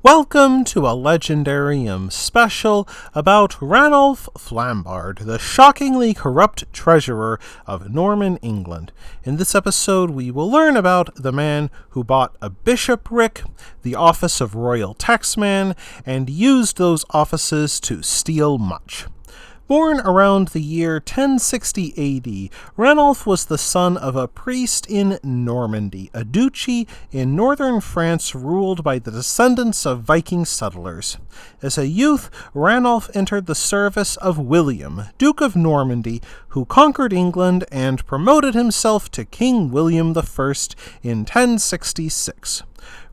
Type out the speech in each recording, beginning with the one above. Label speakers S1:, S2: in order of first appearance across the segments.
S1: Welcome to a Legendarium special about Ranulf Flambard, the shockingly corrupt treasurer of Norman England. In this episode, we will learn about the man who bought a bishopric, the office of royal taxman, and used those offices to steal much. Born around the year 1060 AD, Ranulf was the son of a priest in Normandy, a duchy in northern France ruled by the descendants of Viking settlers. As a youth, Ranulf entered the service of William, Duke of Normandy, who conquered England and promoted himself to King William I in 1066.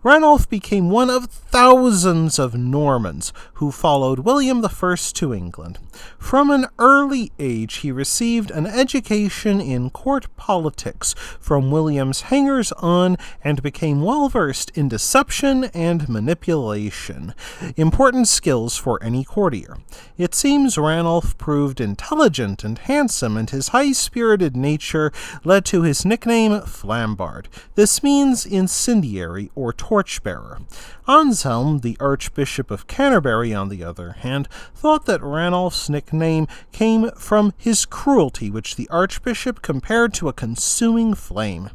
S1: Ranulf became one of thousands of Normans who followed William I to England. From an early age, he received an education in court politics from William's hangers-on and became well-versed in deception and manipulation, important skills for any courtier. It seems Ranulf proved intelligent and handsome, and his high-spirited nature led to his nickname Flambard. This means incendiary or torchbearer. Anselm, the Archbishop of Canterbury, on the other hand, thought that Ranulf's nickname came from his cruelty, which the Archbishop compared to a consuming flame.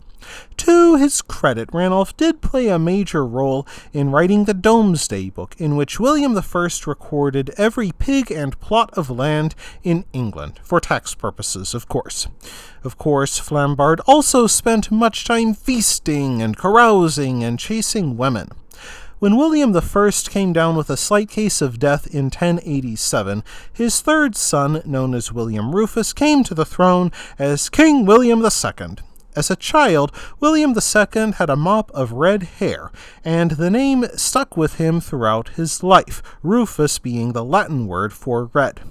S1: To his credit, Ranulf did play a major role in writing the Domesday Book, in which William I recorded every pig and plot of land in England, for tax purposes, of course. Of course, Flambard also spent much time feasting and carousing and chasing women. When William I came down with a slight case of death in 1087, his third son, known as William Rufus, came to the throne as King William II. As a child, William II had a mop of red hair, and the name stuck with him throughout his life, Rufus being the Latin word for red.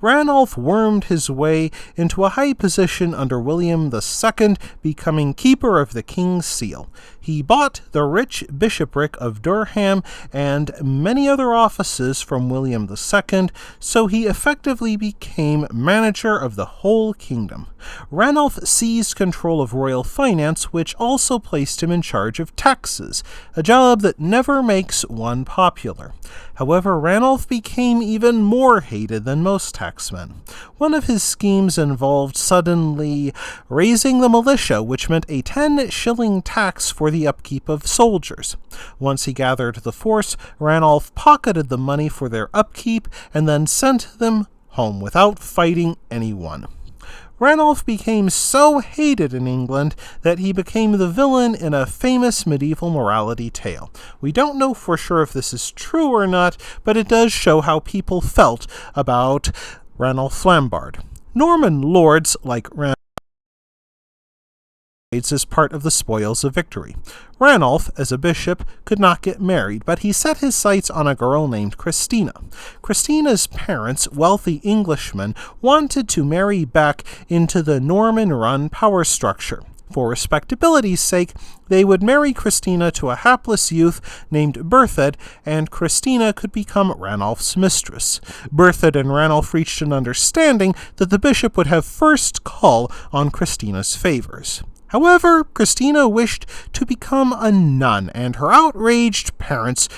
S1: Ranulf wormed his way into a high position under William II, becoming Keeper of the King's Seal. He bought the rich bishopric of Durham and many other offices from William II, so he effectively became manager of the whole kingdom. Ranulf seized control of royal finance, which also placed him in charge of taxes, a job that never makes one popular. However, Ranulf became even more hated than most taxmen. One of his schemes involved suddenly raising the militia, which meant a 10-shilling tax for the upkeep of soldiers. Once he gathered the force, Ranulf pocketed the money for their upkeep and then sent them home without fighting anyone. Ranulf became so hated in England that he became the villain in a famous medieval morality tale. We don't know for sure if this is true or not, but it does show how people felt about Ranulf Flambard. Norman lords like Ranulf as part of the spoils of victory. Ranulf, as a bishop, could not get married, but he set his sights on a girl named Christina. Christina's parents, wealthy Englishmen, wanted to marry back into the Norman-run power structure. For respectability's sake, they would marry Christina to a hapless youth named Berthad, and Christina could become Ranulf's mistress. Berthad and Ranulf reached an understanding that the bishop would have first call on Christina's favors. However, Christina wished to become a nun, and her outraged parents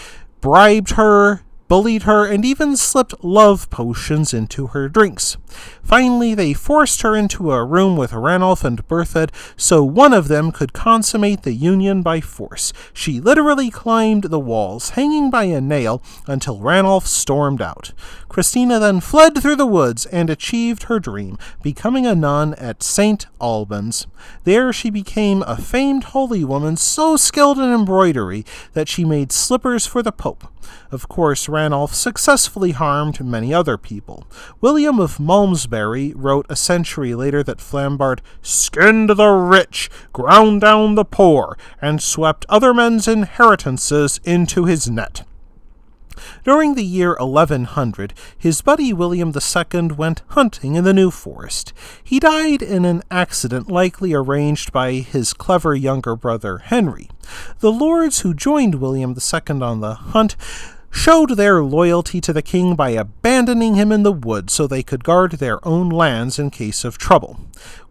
S1: bribed her, bullied her, and even slipped love potions into her drinks. Finally, they forced her into a room with Ranulf and Berthad so one of them could consummate the union by force. She literally climbed the walls, hanging by a nail, until Ranulf stormed out. Christina then fled through the woods and achieved her dream, becoming a nun at St. Albans. There she became a famed holy woman so skilled in embroidery that she made slippers for the Pope. Of course, Ranulf successfully harmed many other people. William of Malmesbury wrote a century later that Flambard skinned the rich, ground down the poor, and swept other men's inheritances into his net. During the year 1100, his buddy William II went hunting in the New Forest. He died in an accident likely arranged by his clever younger brother Henry. The lords who joined William II on the hunt showed their loyalty to the king by abandoning him in the woods so they could guard their own lands in case of trouble.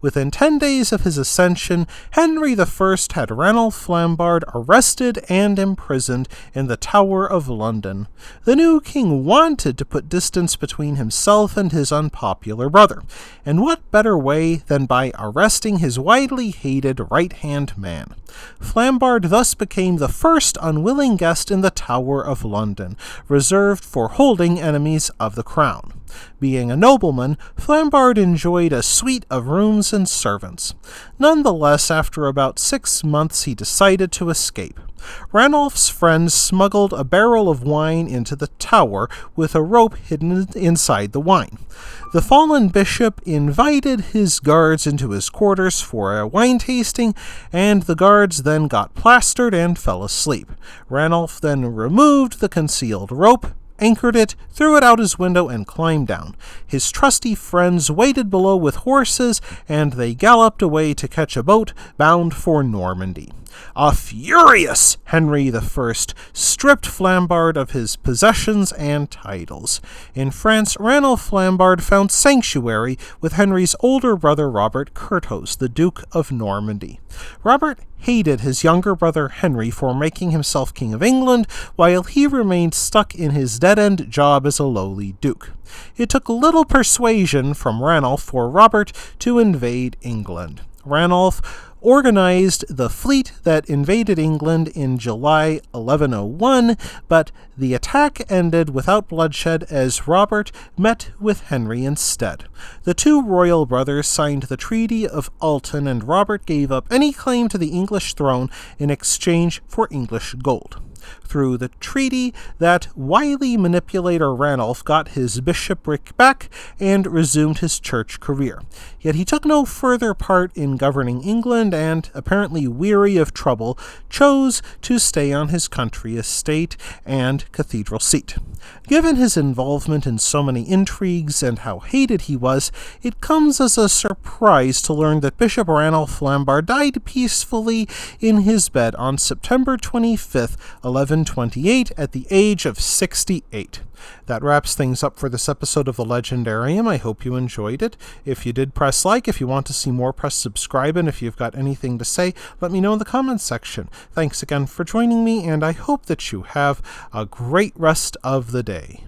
S1: Within 10 days of his ascension, Henry I had Ranulf Flambard arrested and imprisoned in the Tower of London. The new king wanted to put distance between himself and his unpopular brother, and what better way than by arresting his widely hated right-hand man? Flambard thus became the first unwilling guest in the Tower of London, reserved for holding enemies of the crown. Being a nobleman, Flambard enjoyed a suite of rooms and servants. Nonetheless, after about 6 months he decided to escape. Ranulf's friends smuggled a barrel of wine into the tower with a rope hidden inside the wine. The fallen bishop invited his guards into his quarters for a wine tasting, and the guards then got plastered and fell asleep. Ranulf then removed the concealed rope, anchored it, threw it out his window, and climbed down. His trusty friends waited below with horses, and they galloped away to catch a boat bound for Normandy. A furious Henry I stripped Flambard of his possessions and titles. In France, Ranulf Flambard found sanctuary with Henry's older brother Robert Curthose, the Duke of Normandy. Robert hated his younger brother Henry for making himself King of England, while he remained stuck in his dead-end job as a lowly duke. It took little persuasion from Ranulf for Robert to invade England. Ranulf organized the fleet that invaded England in July 1101, but the attack ended without bloodshed as Robert met with Henry instead. The two royal brothers signed the Treaty of Alton, and Robert gave up any claim to the English throne in exchange for English gold. Through the treaty, that wily manipulator Ranulf got his bishopric back and resumed his church career. Yet he took no further part in governing England and, apparently weary of trouble, chose to stay on his country estate and cathedral seat. Given his involvement in so many intrigues and how hated he was, it comes as a surprise to learn that Bishop Ranulf Flambard died peacefully in his bed on September 25th, 1128, at the age of 68. That wraps things up for this episode of The Legendarium. I hope you enjoyed it. If you did, press like. If you want to see more, press subscribe. And if you've got anything to say, let me know in the comments section. Thanks again for joining me, and I hope that you have a great rest of the day.